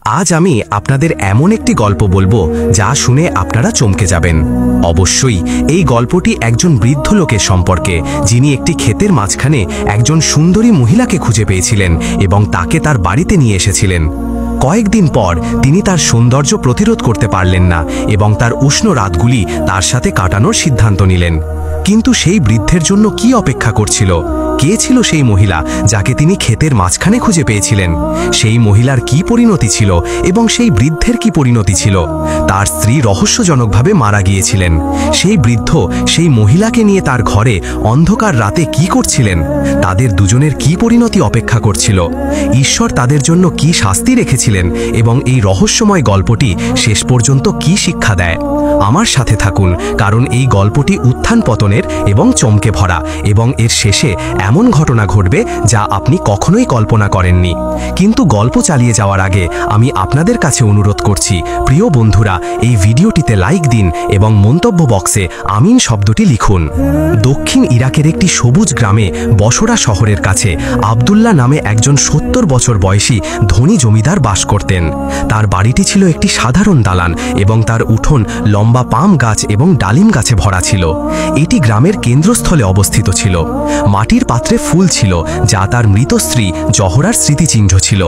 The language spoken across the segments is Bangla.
আজ আমি আপনাদের এমন একটি গল্প বলবো যা শুনে আপনারা চমকে যাবেন। অবশ্যই এই গল্পটি একজন বৃদ্ধ লোকের সম্পর্কে, যিনি একটি ক্ষেতের মাঝখানে একজন সুন্দরী মহিলাকে খুঁজে পেয়েছিলেন এবং তাকে তার বাড়িতে নিয়ে এসেছিলেন। কয়েকদিন পর তিনি তার সৌন্দর্য প্রতিরোধ করতে পারলেন না এবং তার উষ্ণ রাতগুলি তার সাথে কাটানোর সিদ্ধান্ত নিলেন। কিন্তু সেই বৃদ্ধের জন্য কি অপেক্ষা করছিল? কে ছিল সেই মহিলা যাকে তিনি ক্ষেতের মাঝখানে খুঁজে পেয়েছিলেন? সেই মহিলার কি পরিণতি ছিল এবং সেই বৃদ্ধের কি পরিণতি ছিল? তার স্ত্রী রহস্যজনকভাবে মারা গিয়েছিলেন। সেই বৃদ্ধ সেই মহিলাকে নিয়ে তার ঘরে অন্ধকার রাতে কি করছিলেন? তাদের দুজনের কি পরিণতি অপেক্ষা করছিল? ঈশ্বর তাদের জন্য কি শাস্তি রেখেছিলেন এবং এই রহস্যময় গল্পটি শেষ পর্যন্ত কি শিক্ষা দেয়? আমার সাথে থাকুন, কারণ এই গল্পটি উত্থান পতনের এবং চমকে ভরা, এবং এর শেষে এমন ঘটনা ঘটবে যা আপনি কখনোই কল্পনা করেননি। কিন্তু গল্প চালিয়ে যাওয়ার আগে আমি আপনাদের কাছে অনুরোধ করছি, প্রিয় বন্ধুরা, এই ভিডিওটিতে লাইক দিন এবং মন্তব্য বক্সে আমিন শব্দটি লিখুন। দক্ষিণ ইরাকের একটি সবুজ গ্রামে বসরা শহরের কাছে আব্দুল্লাহ নামে একজন 70 বছর বয়সী ধনী জমিদার বাস করতেন। তার বাড়িটি ছিল একটি সাধারণ দালান এবং তার উঠোন লম্বা পাম গাছ এবং ডালিম গাছে ভরা ছিল। এটি গ্রামের কেন্দ্রস্থলে অবস্থিত ছিল। মাটির পাত্রে ফুল ছিল, যা তার মৃত স্ত্রী জহরার স্মৃতিচিহ্ন ছিল।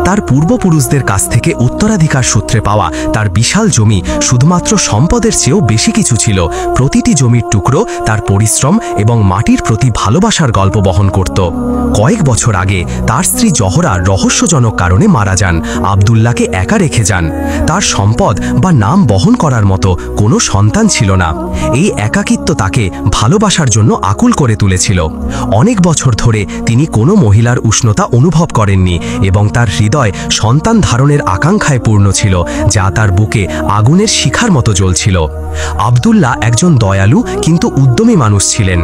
তার পূর্বপুরুষদের কাছ থেকে উত্তরাধিকার সূত্রে পাওয়া তার বিশাল জমি শুধুমাত্র সম্পদের চেয়েও বেশি কিছু ছিল। প্রতিটি জমির টুকরো তার পরিশ্রম এবং মাটির প্রতি ভালোবাসার গল্প বহন করত। কয়েক বছর আগে তার স্ত্রী জহরা রহস্যজনক কারণে মারা যান। আব্দুল্লাহকে একা রেখে যান। তার সম্পদ বা নাম বহন করার মতো কোনো সন্তান ছিল না। এই একাকিত্ব তাকে ভালোবাসার জন্য আকুল করে তুলেছিল। অনেক বছর ধরে তিনি কোনো মহিলার উষ্ণতা অনুভব করেননি এবং তার হৃদয় সন্তান ধারণের আকাঙ্ক্ষায় পূর্ণ ছিল, যা তার বুকে আগুনের শিখার মতো জ্বলছিল। আব্দুল্লাহ একজন দয়ালু কিন্তু উদ্যমী মানুষ ছিলেন।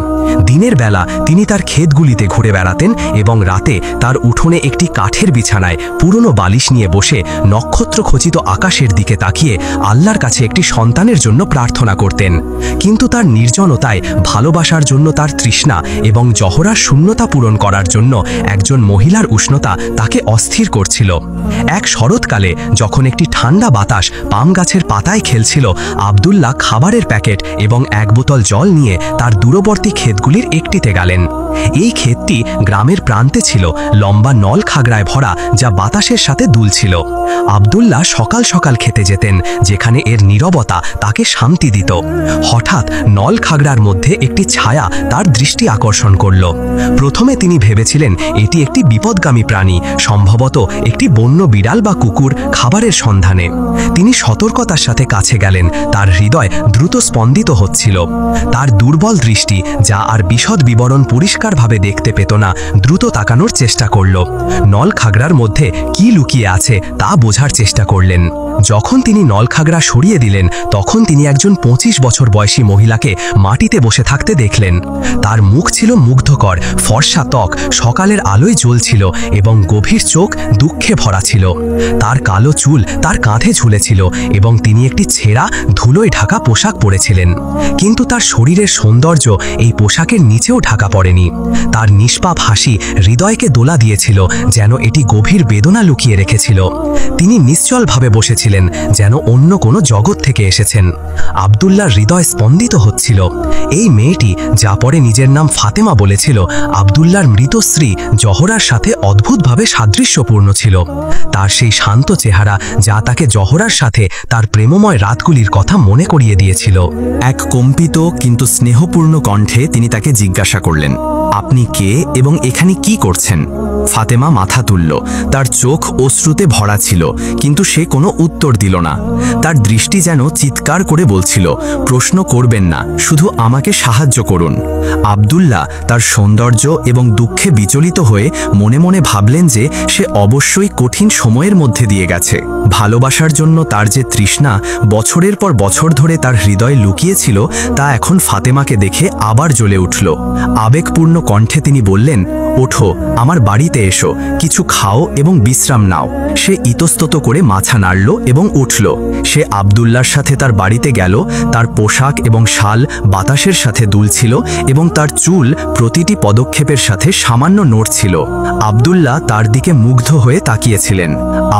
দিনের বেলা তিনি তার ক্ষেতগুলিতে ঘুরে বেড়াতেন এবং রাতে তার উঠোনে একটি কাঠের বিছানায় পুরনো বালিশ নিয়ে বসে নক্ষত্রখচিত আকাশের দিকে তাকিয়ে আল্লাহর কাছে একটি সন্তানের জন্য প্রার্থনা করতেন। কিন্তু তার নির্জনতায় ভালোবাসার জন্য তার তৃষ্ণা এবং জহরার শূন্যতা পূরণ করার জন্য একজন মহিলার উষ্ণতা তাকে অস্থির করছিল। এক শরৎকালে যখন একটি ঠান্ডা বাতাস পাম গাছের পাতায় খেলছিল, আব্দুল্লাহ খাবারের প্যাকেট এবং এক বোতল জল নিয়ে তার দূরবর্তী ক্ষেতগুলির একটিতে গেলেন। এই ক্ষেতটি গ্রামের প্রান্তে ছিল, লম্বা নল খাগড়ায় ভরা, যা বাতাসের সাথে দুলছিল। আব্দুল্লাহ সকাল সকাল খেতে যেতেন, যেখানে এর নীরবতা তাকে শান্তি দিত। হঠাৎ নল খাগড়ার মধ্যে একটি ছায়া তার দৃষ্টি আকর্ষণ করল। প্রথমে তিনি ভেবেছিলেন এটি একটি বিপদগামী প্রাণী, সম্ভবত একটি বন্য বিড়াল বা কুকুর খাবারের সন্ধানে। তিনি সতর্কতার সাথে কাছে গেলেন। তার হৃদয় দ্রুত স্পন্দিত হচ্ছিল। তার দুর্বল দৃষ্টি, যা আর বিশদ বিবরণ পরিষ্কারভাবে দেখতে পেত না, দ্রুত তাকানোর চেষ্টা করল। নল খাগড়ার মধ্যে কি লুকিয়ে আছে তা বোঝার চেষ্টা করলেন। যখন তিনি নলখাগড়া সরিয়ে দিলেন, তখন তিনি একজন 25 বছর বয়সী মহিলাকে মাটিতে বসে থাকতে দেখলেন। তার মুখ ছিল মুগ্ধকর, ফর্সা ত্বক সকালের আলোয় জ্বলছিল এবং গভীর চোখ দুঃখে ভরা ছিল। তার কালো চুল তার কাঁধে ঝুলেছিল এবং তিনি একটি ছেঁড়া ধুলোয় ঢাকা পোশাক পরেছিলেন। কিন্তু তার শরীরের সৌন্দর্য এই পোশাকের নিচেও ঢাকা পড়েনি। তার নিষ্পাপ হাসি হৃদয়কে দোলা দিয়েছিল, যেন এটি গভীর বেদনা লুকিয়ে রেখেছিল। তিনি নিশ্চলভাবে বসেছিলেন, যেন অন্য কোনো জগৎ থেকে এসেছেন। আব্দুল্লাহর হৃদয় স্পন্দিত হচ্ছিল। এই মেয়েটি, যা পরে নিজের নাম ফাতেমা বলেছিল, আব্দুল্লাহর মৃত স্ত্রী জহরার সাথে অদ্ভুতভাবে সাদৃশ্যপূর্ণ ছিল। তার সেই শান্ত চেহারা, যা তাকে জহরার সাথে তার প্রেমময় রাতগুলির কথা মনে করিয়ে দিয়েছিল। এক কম্পিত কিন্তু স্নেহপূর্ণ কণ্ঠে তিনি তাকে জিজ্ঞাসা করলেন, আপনি কে এবং এখানে কি করছেন? ফাতেমা মাথা তুলল। তার চোখ অশ্রুতে ভরা ছিল, কিন্তু সে কোনো উত্তর দিল না। তার দৃষ্টি যেন চিৎকার করে বলছিল, প্রশ্ন করবেন না, শুধু আমাকে সাহায্য করুন। আব্দুল্লাহ তার সৌন্দর্য এবং দুঃখে বিচলিত হয়ে মনে মনে ভাবলেন যে সে অবশ্যই কঠিন সময়ের মধ্যে দিয়ে গেছে। ভালোবাসার জন্য তার যে তৃষ্ণা বছরের পর বছর ধরে তার হৃদয়ে লুকিয়েছিল, তা এখন ফাতেমাকে দেখে আবার জ্বলে উঠল। আবেগপূর্ণ কণ্ঠে তিনি বললেন, ওঠো, আমার বাড়িতে এসো, কিছু খাও এবং বিশ্রাম নাও। সে ইতস্তত করে মাথা নাড়ল এবং উঠল। সে আব্দুল্লাহর সাথে তার বাড়িতে গেল। তার পোশাক এবং শাল বাতাসের সাথে দুলছিল এবং তার চুল প্রতিটি পদক্ষেপের সাথে সামান্য নড়ছিল। আব্দুল্লাহ তার দিকে মুগ্ধ হয়ে তাকিয়েছিলেন।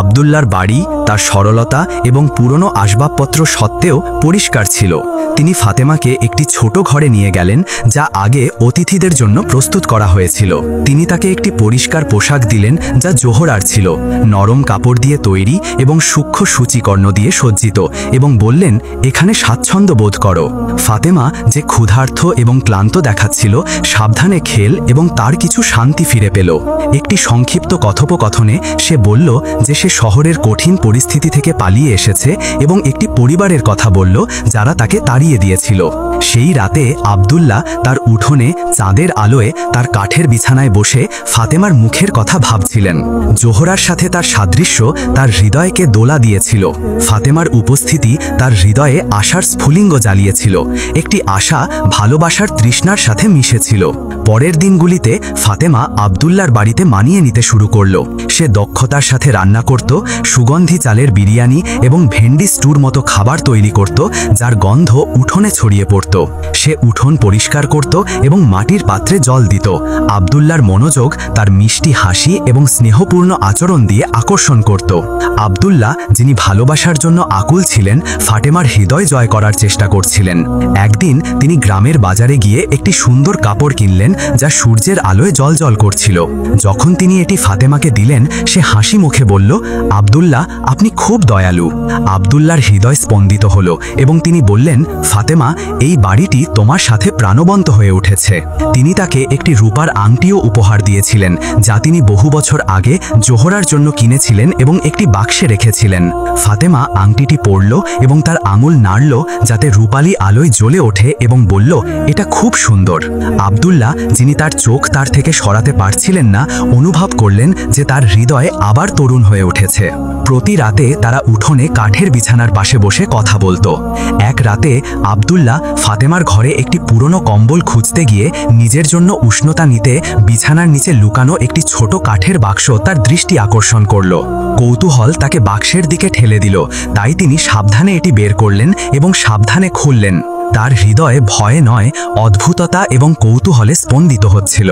আব্দুল্লাহর বাড়ি তার সরলতা এবং পুরনো আসবাবপত্র সত্ত্বেও পরিষ্কার ছিল। তিনি ফাতেমাকে একটি ছোট ঘরে নিয়ে গেলেন, যা আগে অতিথিদের জন্য প্রস্তুত করা হয়েছিল। তিনি তাকে একটি পরিষ্কার পোশাক দিলেন, যা জোহরার ছিল, নরম কাপড় দিয়ে তৈরি এবং সূক্ষ্ম সূচিকর্ণ দিয়ে সজ্জিত, এবং বললেন, এখানে স্বাচ্ছন্দ্য বোধ করো। ফাতেমা, যে ক্ষুধার্ত এবং ক্লান্ত দেখাচ্ছিল, সাবধানে খেল এবং তার কিছু শান্তি ফিরে পেল। একটি সংক্ষিপ্ত কথোপকথনে সে বলল যে সে শহরের কঠিন পরিস্থিতি থেকে পালিয়ে এসেছে এবং একটি পরিবারের কথা বলল যারা তাকে তাড়িয়ে দিয়েছিল। সেই রাতে আব্দুল্লাহ তার উঠোনে চাঁদের আলোয় তার কাঠের বিছানায় বসে ফাতেমার মুখের কথা ভাবছিলেন। জোহরার সাথে তার সাদৃশ্য তার হৃদয়কে দোলা দিয়েছিল। ফাতেমার উপস্থিতি তার হৃদয়ে আশার স্ফুলিঙ্গ জ্বালিয়েছিল, একটি আশা ভালোবাসার তৃষ্ণার সাথে মিশেছিল। পরের দিনগুলিতে ফাতেমা আব্দুল্লাহর বাড়িতে মানিয়ে নিতে শুরু করল। সে দক্ষতার সাথে রান্না করত, সুগন্ধি চালের বিরিয়ানি এবং ভেন্ডি স্টুর মতো খাবার তৈরি করত, যার গন্ধ উঠোনে ছড়িয়ে পড়ত। সে উঠোন পরিষ্কার করত এবং মাটির পাত্রে জল দিত। আব্দুল্লাহর মনোযোগ তার মিষ্টি হাসি এবং স্নেহপূর্ণ আচরণ দিয়ে আকর্ষণ করত। আব্দুল্লাহ, যিনি ভালোবাসার জন্য আকুল ছিলেন, ফাতেমার হৃদয় জয় করার চেষ্টা করছিলেন। একদিন তিনি গ্রামের বাজারে গিয়ে একটি সুন্দর কাপড় কিনলেন, যা সূর্যের আলোয় জ্বলজ্বল করছিল। যখন তিনি এটি ফাতেমাকে দিলেন, সে হাসি মুখে বলল, আব্দুল্লাহ, আপনি খুব দয়ালু। আব্দুল্লাহর হৃদয় স্পন্দিত হল এবং তিনি বললেন, ফাতেমা, এই বাড়িটি তোমার সাথে প্রাণবন্ত হয়ে উঠেছে। তিনি তাকে একটি রূপার আংটিও উপহার দিয়েছিলেন, যা তিনি বহু বছর আগে জোহরার জন্য কিনেছিলেন এবং একটি বাক্সে রেখেছিলেন। ফাতেমা আংটিটি পরল এবং তার আঙুল নাড়ল যাতে রূপালী আলোয় জ্বলে ওঠে এবং বলল, এটা খুব সুন্দর। আব্দুল্লাহ, যিনি তার চোখ তার থেকে সরাতে পারছিলেন না, অনুভব করলেন যে তার হৃদয় আবার তরুণ হয়ে উঠেছে। প্রতি রাতে তারা উঠোনে কাঠের বিছানার পাশে বসে কথা বলতো। এক রাতে আব্দুল্লাহ ফাতেমার ঘরে একটি পুরনো কম্বল খুঁজতে গিয়ে নিজের জন্য উষ্ণতা নিতে বিছানার নিচে লুকানো একটি ছোট কাঠের বাক্স তার দৃষ্টি আকর্ষণ করল। কৌতূহল তাকে বাক্সের দিকে ঠেলে দিল, তাই তিনি সাবধানে এটি বের করলেন এবং সাবধানে খুললেন। তার হৃদয়ে ভয়ে নয়, অদ্ভুততা এবং কৌতূহলে স্পন্দিত হচ্ছিল।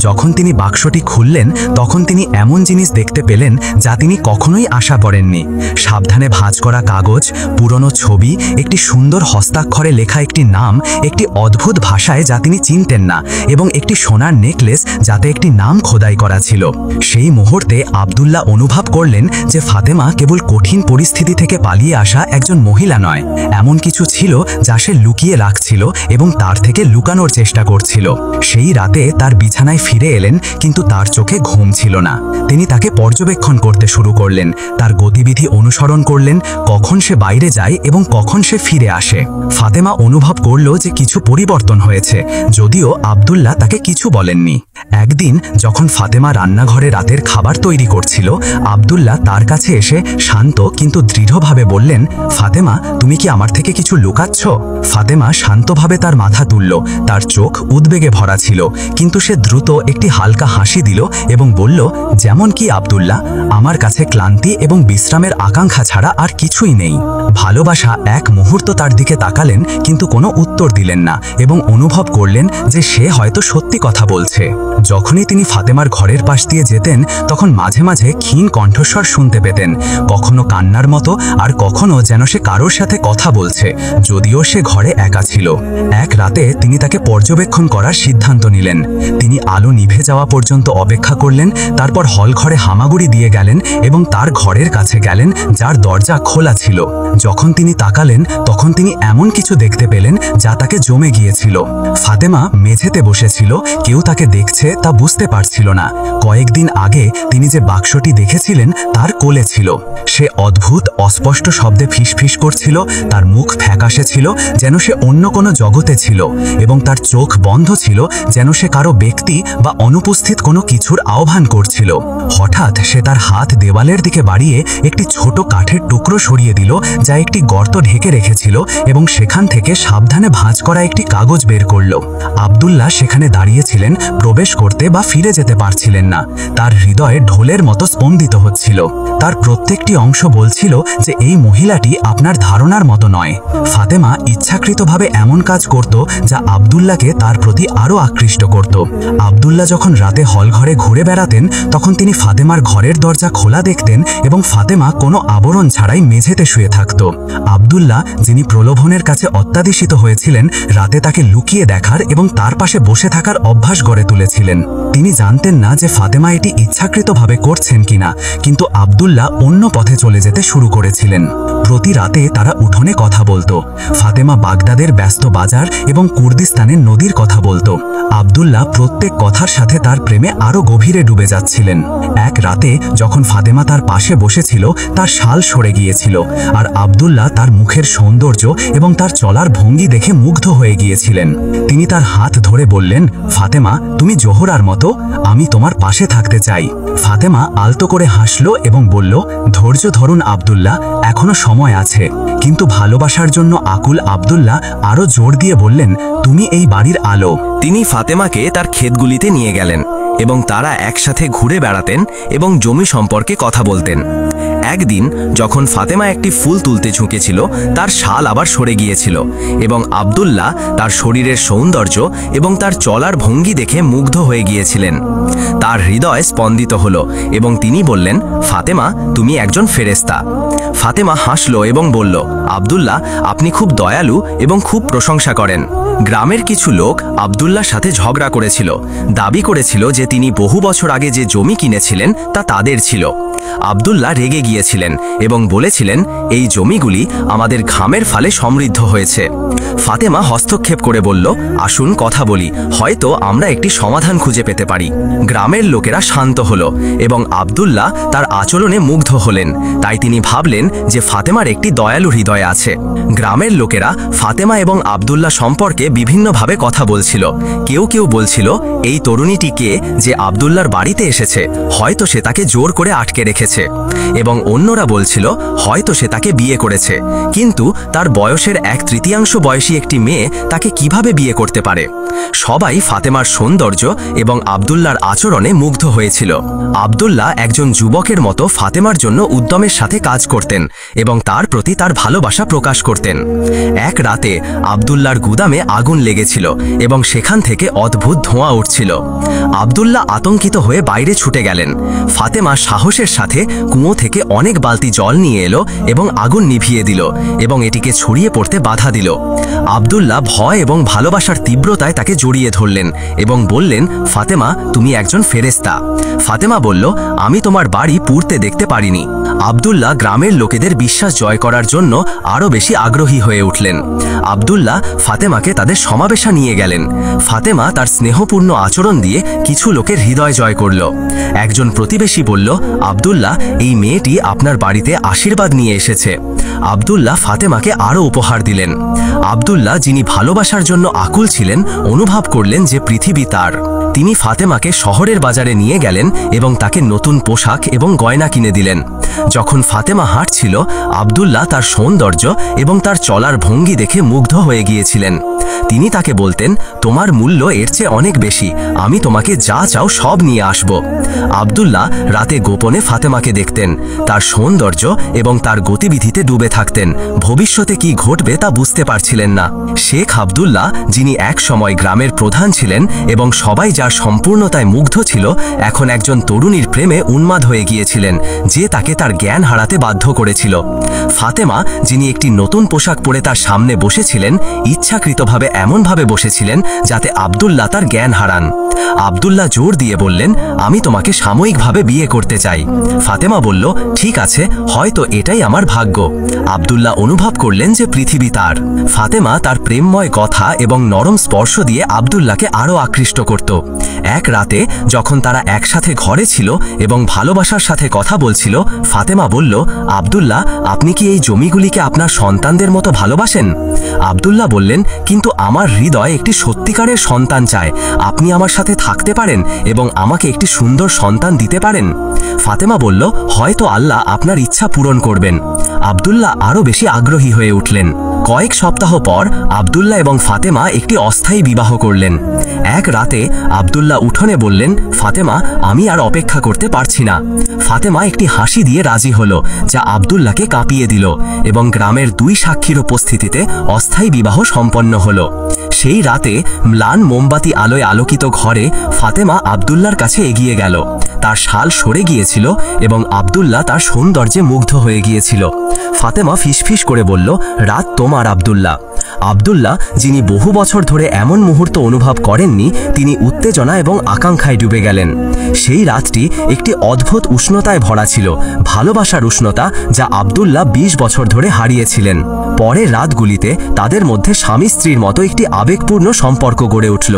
যখন তিনি বাক্সটি খুললেন, তখন তিনি এমন জিনিস দেখতে পেলেন যা তিনি কখনোই আশা করেননি। সাবধানে ভাঁজ করা কাগজ, পুরনো ছবি, একটি সুন্দর হস্তাক্ষরে লেখা একটি নাম, একটি অদ্ভুত ভাষায় যা তিনি চিনতেন না, এবং একটি সোনার নেকলেস যাতে একটি নাম খোদাই করা ছিল। সেই মুহূর্তে আব্দুল্লাহ অনুভব করলেন যে ফাতেমা কেবল কঠিন পরিস্থিতি থেকে পালিয়ে আসা একজন মহিলা নয়, এমন কিছু ছিল যা সে লুকিয়ে রাখছিল এবং তার থেকে লুকানোর চেষ্টা করছিল। সেই রাতে তার বিছানায় ফিরে এলেন, কিন্তু তার চোখে ঘুম ছিল না। তিনি তাকে পর্যবেক্ষণ করতে শুরু করলেন, তার গতিবিধি অনুসরণ করলেন, কখন সে বাইরে যায় এবং কখন সে ফিরে আসে। ফাতেমা অনুভব করল যে কিছু পরিবর্তন হয়েছে, যদিও আব্দুল্লাহ তাকে কিছু বলেননি। একদিন যখন ফাতেমা রান্নাঘরে রাতের খাবার তৈরি করছিল, আব্দুল্লাহ তার কাছে এসে শান্ত কিন্তু দৃঢ়ভাবে বললেন, ফাতেমা, তুমি কি আমার থেকে কিছু লুকাচ্ছ? ফাতেমা শান্তভাবে তার মাথা তুলল, তার চোখ উদ্বেগে ভরা ছিল, কিন্তু সে দ্রুত একটি হালকা হাসি দিল এবং বলল, যেমন কি আব্দুল্লাহ, আমার কাছে ক্লান্তি এবং বিশ্রামের আকাঙ্ক্ষা ছাড়া আর কিছুই নেই। ভালোবাসা এক মুহূর্ত তার দিকে তাকালেন, কিন্তু কোনো উত্তর দিলেন না এবং অনুভব করলেন যে সে হয়তো সত্যি কথা বলছে। যখনই তিনি ফাতেমার ঘরের পাশ দিয়ে যেতেন, তখন মাঝে মাঝে ক্ষীণ কণ্ঠস্বর শুনতে পেতেন, কখনো কান্নার মতো আর কখনো যেন সে কারোর সাথে কথা বলছে, যদিও সে ঘরে একা ছিল। এক রাতে তিনি তাকে পর্যবেক্ষণ করার সিদ্ধান্ত নিলেন। তিনি আলো নিভে যাওয়া পর্যন্ত অপেক্ষা করলেন, তারপর হল ঘরে হামাগুড়ি দিয়ে গেলেন এবং তার ঘরের কাছে গেলেন যার দরজা খোলা ছিল। যখন তিনি তাকালেন, তখন তিনি এমন কিছু দেখতে পেলেন যা তাকে জমে গিয়েছিল। ফাতেমা মেঝেতে বসেছিল, কেউ তাকে দেখছে তা বুঝতে পারছিল না। কয়েকদিন আগে তিনি যে বাক্সটি দেখেছিলেন তার কোলে ছিল। সে অদ্ভুত অস্পষ্ট শব্দে ফিসফিস করছিল, তার মুখ ফ্যাকাশে ছিল যেন সে অন্য কোনো জগতে ছিল, এবং তার চোখ বন্ধ ছিল যেন সে কারো ব্যক্তি বা অনুপস্থিত কোনো কিছুর আহ্বান করছিল। হঠাৎ সে তার হাত দেওয়ালের দিকে বাড়িয়ে একটি ছোট কাঠের টুকরো সরিয়ে দিল যা একটি গর্ত ঢেকে রেখেছিল, এবং সেখান থেকে সাবধানে ভাঁজ করা একটি কাগজ বের করল। আব্দুল্লাহ সেখানে দাঁড়িয়েছিলেন, প্রবেশ করতে বা ফিরে যেতে পারছিলেন না। তার হৃদয়ে ঢোলের মতো স্পন্দিত হচ্ছিল। তার প্রত্যেকটি অংশ বলছিল যে এই মহিলাটি আপনার ধারণার মতো নয়। ফাতেমা ইচ্ছাকৃত ইচ্ছাকৃতভাবে এমন কাজ করত যা আব্দুল্লাহকে তার প্রতি আরও আকৃষ্ট করত। আব্দুল্লাহ যখন রাতে হলঘরে ঘুরে বেড়াতেন তখন তিনি ফাতেমার ঘরের দরজা খোলা দেখতেন এবং ফাতেমা কোনো আবরণ ছাড়াই মেঝেতে শুয়ে থাকত। আব্দুল্লাহ, যিনি প্রলোভনের কাছে অত্যাদেশিত হয়েছিলেন, রাতে তাকে লুকিয়ে দেখার এবং তার পাশে বসে থাকার অভ্যাস গড়ে তুলেছিলেন। তিনি জানতেন না যে ফাতেমা এটি ইচ্ছাকৃতভাবে করছেন কিনা, কিন্তু আব্দুল্লাহ অন্য পথে চলে যেতে শুরু করেছিলেন। প্রতি রাতে তারা উঠোনে কথা বলতো। ফাতেমা বাগদাদের ব্যস্ত বাজার এবং কুর্দিস্তানের নদীর কথা বলতো। আব্দুল্লাহ প্রত্যেক কথার সাথে তার প্রেমে আরো গভীরে ডুবে যাচ্ছিলেন। এক রাতে যখন ফাতেমা তার পাশে বসেছিল, তার শাল সরে গিয়েছিল, আর আব্দুল্লাহ তার মুখের সৌন্দর্য এবং তার চলার ভঙ্গি দেখে মুগ্ধ হয়ে গিয়েছিলেন। তিনি তার হাত ধরে বললেন, ফাতেমা, তুমি জোহরার মতো, আমি তোমার পাশে থাকতে চাই। ফাতেমা আলতো করে হাসল এবং বলল, ধৈর্য ধরুন আব্দুল্লাহ, এখনো সময় আছে। কিন্তু ভালোবাসার জন্য আকুল আব্দুল্লাহ আরো জোর দিয়ে বললেন, তুমি এই বাড়ির আলো। তিনি ফাতেমাকে তার ক্ষেতগুলিতে নিয়ে গেলেন এবং তারা একসাথে ঘুরে বেড়াতেন এবং জমি সম্পর্কে কথা বলতেন। একদিন যখন ফাতেমা একটি ফুল তুলতে ঝুঁকেছিল, তার শাল আবার সরে গিয়েছিল এবং আব্দুল্লাহ তার শরীরের সৌন্দর্য এবং তার চলার ভঙ্গি দেখে মুগ্ধ হয়ে গিয়েছিলেন। তার হৃদয় স্পন্দিত হলো এবং তিনি বললেন, ফাতেমা, তুমি একজন ফেরেশতা। ফাতেমা হাসল এবং বলল, আব্দুল্লাহ, আপনি খুব দয়ালু এবং খুব প্রশংসা করেন। গ্রামের কিছু লোক আব্দুল্লাহর সাথে ঝগড়া করেছিল, দাবি করেছিল যে তিনি বহু বছর আগে যে জমি কিনেছিলেন তা তাদের ছিল। আব্দুল্লাহ রেগে গিয়েছিলেন এবং বলেছিলেন, এই জমিগুলি আমাদের ঘামের ফলে সমৃদ্ধ হয়েছে। ফাতেমা হস্তক্ষেপ করে বলল, আসুন কথা বলি, হয়তো আমরা একটি সমাধান খুঁজে পেতে পারি। গ্রামের লোকেরা শান্ত হলো এবং আব্দুল্লাহ তার আচরণে মুগ্ধ হলেন। তাই তিনি ভাবলেন যে ফাতেমার একটি দয়ালু হৃদয় আছে। গ্রামের লোকেরা ফাতেমা এবং আব্দুল্লাহ সম্পর্কে বিভিন্নভাবে কথা বলছিল। কেউ কেউ বলছিল, এই তরুণীটি কে যে আব্দুল্লাহর বাড়িতে এসেছে, হয়তো সে তাকে জোর করে আটকে রেখেছে। এবং অন্যরা বলছিল, হয়তো সে তাকে বিয়ে করেছে, কিন্তু তার বয়সের 1/3 বয়সী একটি মেয়ে তাকে কিভাবে বিয়ে করতে পারে। সবাই ফাতেমার সৌন্দর্য এবং আব্দুল্লাহর আচরণে মুগ্ধ হয়েছিল। আব্দুল্লাহ একজন যুবকের মতো ফাতেমার জন্য উদ্যমের সাথে কাজ করতেন এবং তার প্রতি তার ভালোবাসা প্রকাশ করতেন। এক রাতে আব্দুল্লাহর গুদামে আগুন লেগেছিল এবং সেখান থেকে অদ্ভুত ধোঁয়া উঠছিল। আব্দুল্লাহ আতঙ্কিত হয়ে বাইরে ছুটে গেলেন। ফাতেমা সাহসের সাথে কুয়ো থেকে অনেক বালতি জল নিয়ে এলো এবং আগুন নিভিয়ে দিল এবং এটিকে ছড়িয়ে পড়তে বাধা দিল। আব্দুল্লাহ ভয় এবং ভালোবাসার তীব্রতায় তাকে জড়িয়ে ধরলেন এবং বললেন, ফাতেমা, তুমি একজন ফেরেশতা। ফাতেমা বলল, আমি তোমার বাড়ি পুড়তে দেখতে পারিনি। আব্দুল্লাহ গ্রামের লোকেদের বিশ্বাস জয় করার জন্য আরও বেশি আগ্রহী হয়ে উঠলেন। আব্দুল্লাহ ফাতেমাকে তাদের সমাবেশে নিয়ে গেলেন। ফাতেমা তার স্নেহপূর্ণ আচরণ দিয়ে কিছু লোকের হৃদয় জয় করল। একজন প্রতিবেশী বলল, আব্দুল্লাহ, এই মেয়েটি আপনার বাড়িতে আশীর্বাদ নিয়ে এসেছে। আব্দুল্লাহ ফাতেমাকে আরও উপহার দিলেন। আব্দুল্লাহ, যিনি ভালোবাসার জন্য আকুল ছিলেন, অনুভব করলেন যে পৃথিবী তার। তিনি ফাতেমাকে শহরের বাজারে নিয়ে গেলেন এবং তাকে নতুন পোশাক এবং গয়না কিনে দিলেন। যখন ফাতেমা হাঁটছিল, আব্দুল্লাহ তার সৌন্দর্য এবং তার চলার ভঙ্গি দেখে মুগ্ধ হয়ে গিয়েছিলেন। তিনি তাকে বলতেন, তোমার মূল্য এর চেয়ে অনেক বেশি, আমি তোমাকে যা চাও সব নিয়ে আসব। আব্দুল্লাহ রাতে গোপনে ফাতেমাকে দেখতেন, তার সৌন্দর্য এবং তার গতিবিধিতে ডুবে থাকতেন। ভবিষ্যতে কি ঘটবে তা বুঝতে পারছিলেন না। শেখ আব্দুল্লাহ, যিনি এক সময় গ্রামের প্রধান ছিলেন এবং সবাই যার সম্পূর্ণতায় মুগ্ধ ছিল, এখন একজন তরুণীর প্রেমে উন্মাদ হয়ে গিয়েছিলেন, যে তাকে তার জ্ঞান হারাতে বাধ্য করেছিল। ফাতেমা, যিনি একটি নতুন পোশাক পরে তার সামনে বসেছিলেন, ইচ্ছাকৃতভাবে এমনভাবে বসেছিলেন যাতে আব্দুল্লাহ তার জ্ঞান হারান। আব্দুল্লাহ জোর দিয়ে বললেন, আমি তোমাকে সাময়িকভাবে বিয়ে করতে চাই। ফাতেমা বলল, ঠিক আছে, হয়তো এটাই আমার ভাগ্য। আব্দুল্লাহ অনুভব করলেন যে পৃথিবী তার। ফাতেমা তার প্রেমময় কথা এবং নরম স্পর্শ দিয়ে আব্দুল্লাহকে আরও আকৃষ্ট করত। এক রাতে যখন তারা একসাথে ঘরে ছিল এবং ভালোবাসার সাথে কথা বলছিল, ফাতেমা বলল, আব্দুল্লাহ, আপনি কি এই জমিগুলিকে আপনার সন্তানদের মতো ভালোবাসেন? আব্দুল্লাহ বললেন, কিন্তু আমার হৃদয় একটি সত্যিকারের সন্তান চায়। আপনি আমার সাথে থাকতে পারেন এবং আমাকে একটি সুন্দর সন্তান দিতে পারেন? ফাতেমা বলল, হয়তো আল্লাহ আপনার ইচ্ছা পূরণ করবেন। আব্দুল্লাহ আরও বেশি আগ্রহী হয়ে উঠলেন। কয়েক সপ্তাহ পর আব্দুল্লাহ এবং ফাতেমা একটি অস্থায়ী বিবাহ করলেন। এক রাতে আব্দুল্লাহ উঠোনে বললেন, ফাতেমা, আমি আর অপেক্ষা করতে পারছি না। ফাতেমা একটি হাসি দিয়ে রাজি হলো, যা আব্দুল্লাহকে কাঁপিয়ে দিল, এবং গ্রামের 2 সাক্ষীর উপস্থিতিতে অস্থায়ী বিবাহ সম্পন্ন হলো। সেই রাতে ম্লান মোমবাতি আলোয় আলোকিত ঘরে ফাতেমা আব্দুল্লাহর কাছে এগিয়ে গেল। তার শাল সরে গিয়েছিল এবং আব্দুল্লাহ তার সৌন্দর্যে মুগ্ধ হয়ে গিয়েছিল। ফাতেমা ফিসফিস করে বলল, রাত তোমার আব্দুল্লাহ। আব্দুল্লাহ, যিনি বহু বছর ধরে এমন মুহূর্ত অনুভব করেননি, তিনি উত্তেজনা এবং আকাঙ্ক্ষায় ডুবে গেলেন। সেই রাতটি একটি অদ্ভুত উষ্ণতায় ভরা ছিল, ভালোবাসার উষ্ণতা যা আব্দুল্লাহ 20 বছর ধরে হারিয়েছিলেন। পরের রাতগুলিতে তাদের মধ্যে স্বামী স্ত্রীর মতো একটি আবেগপূর্ণ সম্পর্ক গড়ে উঠল।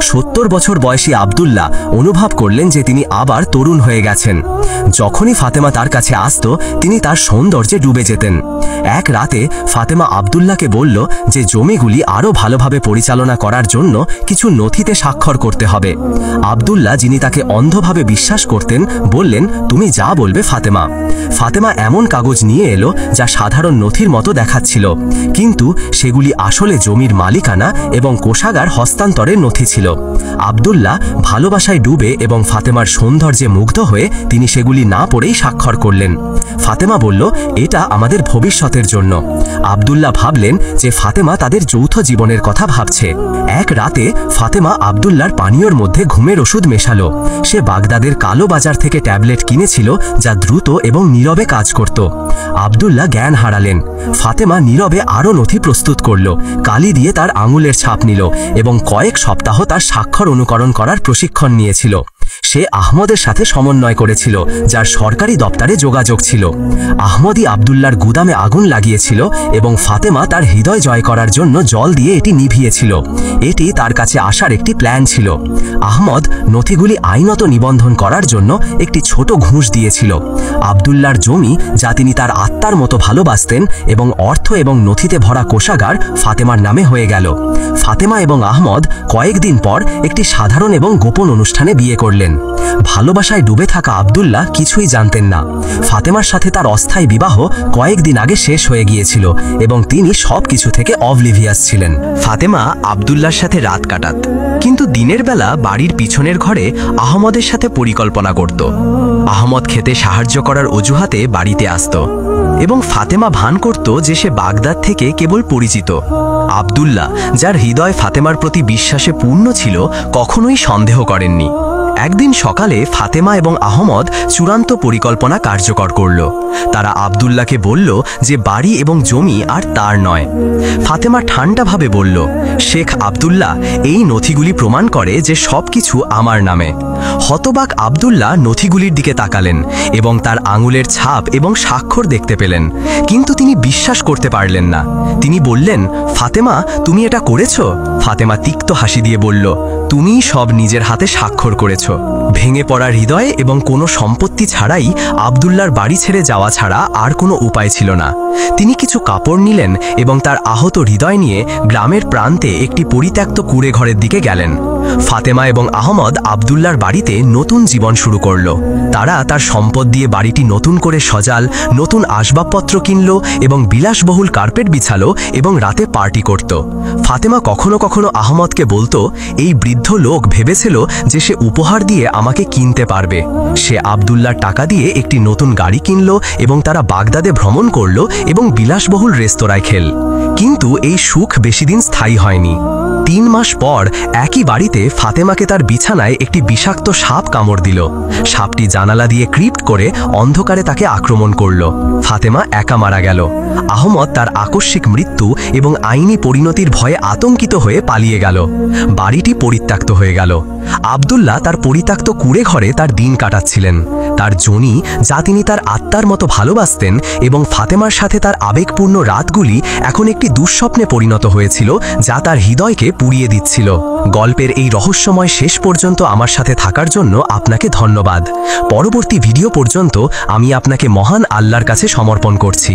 70 বছর বয়সী আব্দুল্লাহ অনুভব করলেন যে তিনি আবার তরুণ হয়ে গেছেন। যখনই ফাতেমা তার কাছে আসত, তিনি তার সৌন্দর্যে ডুবে যেতেন। এক রাতে ফাতেমা আব্দুল্লাহকে বলল যে জমিগুলি আরও ভালোভাবে পরিচালনা করার জন্য কিছু নথিতে স্বাক্ষর করতে হবে। আব্দুল্লাহ, যিনি তাকে অন্ধভাবে বিশ্বাস করতেন, বললেন, তুমি যা বলবে ফাতেমা। ফাতেমা এমন কাগজ নিয়ে এলো যা সাধারণ নথির মতো দেখাচ্ছিল, কিন্তু সেগুলি আসলে জমির মালিকানা এবং কোষাগার হস্তান্তরের নথি ছিল। আব্দুল্লাহ ভালোবাসায় ডুবে এবং ফাতেমার সৌন্দর্যে মুগ্ধ হয়ে তিনি সেগুলি না পড়েই স্বাক্ষর করলেন। ফাতেমা বলল, এটা আমাদের ভবিষ্যতের জন্য। আব্দুল্লাহ ভাবলেন যে ফাতেমা তাদের যৌথ জীবনের কথা ভাবছে। এক রাতে ফাতেমা আব্দুল্লাহর পানীয়র মধ্যে ঘুমের ওষুধ মেশালো। সে বাগদাদের কালো বাজার থেকে ট্যাবলেট কিনেছিল যা দ্রুত এবং নীরবে কাজ করত। আব্দুল্লাহ জ্ঞান হারালেন। ফাতেমা নীরবে আরও নথি প্রস্তুত করল, কালি দিয়ে তার আঙুলের ছাপ নিল এবং কয়েক সপ্তাহ তার স্বাক্ষর অনুকরণ করার প্রশিক্ষণ নিয়েছিল। সে আহমদের সাথে সমন্বয় করেছিল, যার সরকারি দপ্তরে যোগাযোগ ছিল। আহমদই আব্দুল্লাহর গুদামে আগুন লাগিয়েছিল এবং ফাতেমা তার হৃদয় জয় করার জন্য জল দিয়ে এটি নিভিয়েছিল। এটি তার কাছে আসার একটি প্ল্যান ছিল। আহমদ নথিগুলি আইনত নিবন্ধন করার জন্য একটি ছোট ঘুষ দিয়েছিল। আব্দুল্লাহর জমি, যা তিনি তার আত্মার মতো ভালোবাসতেন, এবং অর্থ এবং নথিতে ভরা কোষাগার ফাতেমার নামে হয়ে গেল। ফাতেমা এবং আহমদ কয়েকদিন পর একটি সাধারণ এবং গোপন অনুষ্ঠানে বিয়ে করলেন। ভালোবাসায় ডুবে থাকা আব্দুল্লাহ কিছুই জানতেন না। ফাতেমার সাথে তার অস্থায়ী বিবাহ কয়েকদিন আগে শেষ হয়ে গিয়েছিল এবং তিনি সবকিছু থেকে অবলিভিয়াস ছিলেন। ফাতেমা আব্দুল্লাহর সাথে রাত কাটাত, কিন্তু দিনের বেলা বাড়ির পিছনের ঘরে আহমদের সাথে পরিকল্পনা করত। আহমদ খেতে সাহায্য করার অজুহাতে বাড়িতে আসত এবং ফাতেমা ভান করত যে সে বাগদাদ থেকে কেবল পরিচিত। আব্দুল্লাহ, যার হৃদয় ফাতেমার প্রতি বিশ্বাসে পূর্ণ ছিল, কখনোই সন্দেহ করেননি। একদিন সকালে ফাতেমা এবং আহমদ চূড়ান্ত পরিকল্পনা কার্যকর করল। তারা আব্দুল্লাহকে বলল যে বাড়ি এবং জমি আর তার নয়। ফাতেমা ঠান্ডাভাবে বলল, শেখ আব্দুল্লাহ, এই নথিগুলি প্রমাণ করে যে সবকিছু আমার নামে। হতবাক আব্দুল্লাহ নথিগুলির দিকে তাকালেন এবং তার আঙুলের ছাপ এবং স্বাক্ষর দেখতে পেলেন, কিন্তু তিনি বিশ্বাস করতে পারলেন না। তিনি বললেন, ফাতেমা, তুমি এটা করেছ? ফাতেমা তিক্ত হাসি দিয়ে বলল, তুমিই সব নিজের হাতে স্বাক্ষর করেছ। ভেঙে পড়া হৃদয়ে এবং কোনো সম্পত্তি ছাড়াই আব্দুল্লাহর বাড়ি ছেড়ে যাওয়া ছাড়া আর কোনো উপায় ছিল না। তিনি কিছু কাপড় নিলেন এবং তার আহত হৃদয় নিয়ে গ্রামের প্রান্তে একটি পরিত্যক্ত কুঁড়ে ঘরের দিকে গেলেন। ফাতেমা এবং আহমদ আব্দুল্লাহর বাড়িতে নতুন জীবন শুরু করল। তারা তার সম্পদ দিয়ে বাড়িটি নতুন করে সজাল, নতুন আসবাবপত্র কিনল এবং বিলাসবহুল কার্পেট বিছালো এবং রাতে পার্টি করত। ফাতেমা কখনো কখনো আহমদকে বলতো, এই বৃদ্ধ লোক ভেবেছিল যে সে উপহার দিয়ে আমাকে কিনতে পারবে। সে আব্দুল্লাহর টাকা দিয়ে একটি নতুন গাড়ি কিনল এবং তারা বাগদাদে ভ্রমণ করল এবং বিলাসবহুল রেস্তোরাঁয় খেল। কিন্তু এই সুখ বেশিদিন স্থায়ী হয়নি। 3 মাস পর একই বাড়িতে ফাতেমাকে তার বিছানায় একটি বিষাক্ত সাপ কামড় দিল। সাপটি জানালা দিয়ে ক্রিপ্ট করে অন্ধকারে তাকে আক্রমণ করল। ফাতেমা একা মারা গেল। আহমদ তার আকস্মিক মৃত্যু এবং আইনি পরিণতির ভয়ে আতঙ্কিত হয়ে পালিয়ে গেল। বাড়িটি পরিত্যক্ত হয়ে গেল। আব্দুল্লাহ তার পরিত্যক্ত কুঁড়ে ঘরে তার দিন কাটাচ্ছিলেন। তার জনি, যা তিনি তার আত্মার মতো ভালোবাসতেন, এবং ফাতেমার সাথে তার আবেগপূর্ণ রাতগুলি এখন একটি দুঃস্বপ্নে পরিণত হয়েছিল যা তার হৃদয়কে পুড়িয়ে দিচ্ছিল। গল্পের এই রহস্যময় শেষ পর্যন্ত আমার সাথে থাকার জন্য আপনাকে ধন্যবাদ। পরবর্তী ভিডিও পর্যন্ত আমি আপনাকে মহান আল্লাহর কাছে সমর্পণ করছি।